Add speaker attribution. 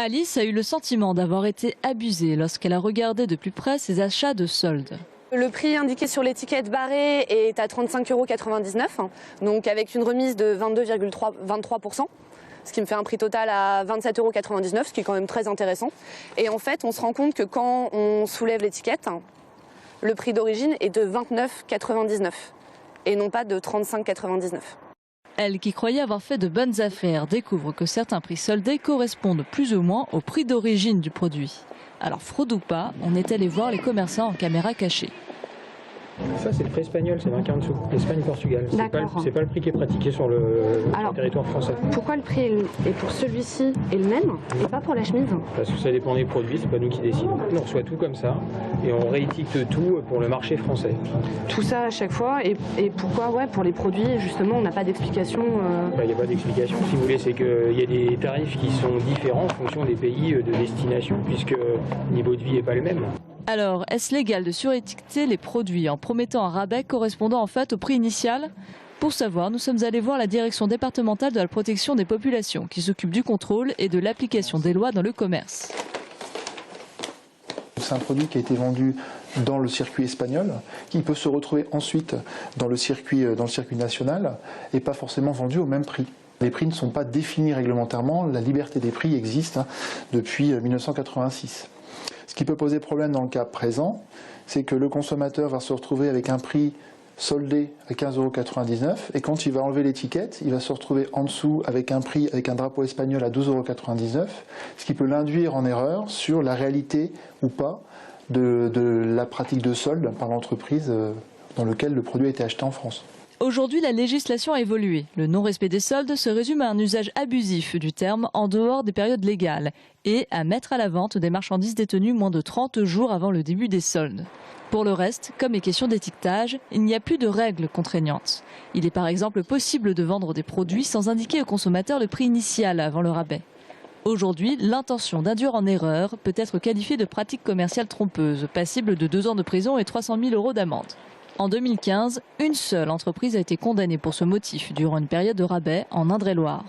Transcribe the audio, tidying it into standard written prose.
Speaker 1: Alice a eu le sentiment d'avoir été abusée lorsqu'elle a regardé de plus près ses achats de soldes.
Speaker 2: Le prix indiqué sur l'étiquette barrée est à 35,99 €, donc avec une remise de 22,23%, ce qui me fait un prix total à 27,99 €, ce qui est quand même très intéressant. Et en fait, on se rend compte que quand on soulève l'étiquette, le prix d'origine est de 29,99 € et non pas de 35,99 €.
Speaker 1: Elle, qui croyait avoir fait de bonnes affaires, découvre que certains prix soldés correspondent plus ou moins au prix d'origine du produit. Alors, fraude ou pas, on est allé voir les commerçants en caméra cachée.
Speaker 3: Ça, c'est le prix espagnol, c'est marqué en dessous. Espagne-Portugal. C'est pas le prix qui est pratiqué sur le territoire français.
Speaker 2: Pourquoi le prix est pour celui-ci est le même et pas pour la chemise?
Speaker 3: Parce que ça dépend des produits, c'est pas nous qui décidons. On reçoit tout comme ça et on réétiquette tout pour le marché français.
Speaker 2: Tout ça à chaque fois et pourquoi pour les produits, justement, on n'a pas d'explication
Speaker 3: Il n'y a pas d'explication, si vous voulez, c'est qu'il y a des tarifs qui sont différents en fonction des pays de destination, puisque le niveau de vie n'est pas le même.
Speaker 1: Alors, est-ce légal de surétiqueter les produits en promettant un rabais correspondant en fait au prix initial? Pour savoir, nous sommes allés voir la direction départementale de la protection des populations qui s'occupe du contrôle et de l'application des lois dans le commerce.
Speaker 4: C'est un produit qui a été vendu dans le circuit espagnol, qui peut se retrouver ensuite dans le circuit national et pas forcément vendu au même prix. Les prix ne sont pas définis réglementairement, la liberté des prix existe depuis 1986. Ce qui peut poser problème dans le cas présent, c'est que le consommateur va se retrouver avec un prix soldé à 15,99 € et quand il va enlever l'étiquette, il va se retrouver en dessous avec un prix avec un drapeau espagnol à 12,99 €, ce qui peut l'induire en erreur sur la réalité ou pas de la pratique de solde par l'entreprise dans laquelle le produit a été acheté en France.
Speaker 1: Aujourd'hui, la législation a évolué. Le non-respect des soldes se résume à un usage abusif du terme en dehors des périodes légales et à mettre à la vente des marchandises détenues moins de 30 jours avant le début des soldes. Pour le reste, comme les questions d'étiquetage, il n'y a plus de règles contraignantes. Il est par exemple possible de vendre des produits sans indiquer au consommateur le prix initial avant le rabais. Aujourd'hui, l'intention d'induire en erreur peut être qualifiée de pratique commerciale trompeuse, passible de 2 ans de prison et 300 000 € d'amende. En 2015, une seule entreprise a été condamnée pour ce motif durant une période de rabais en Indre-et-Loire.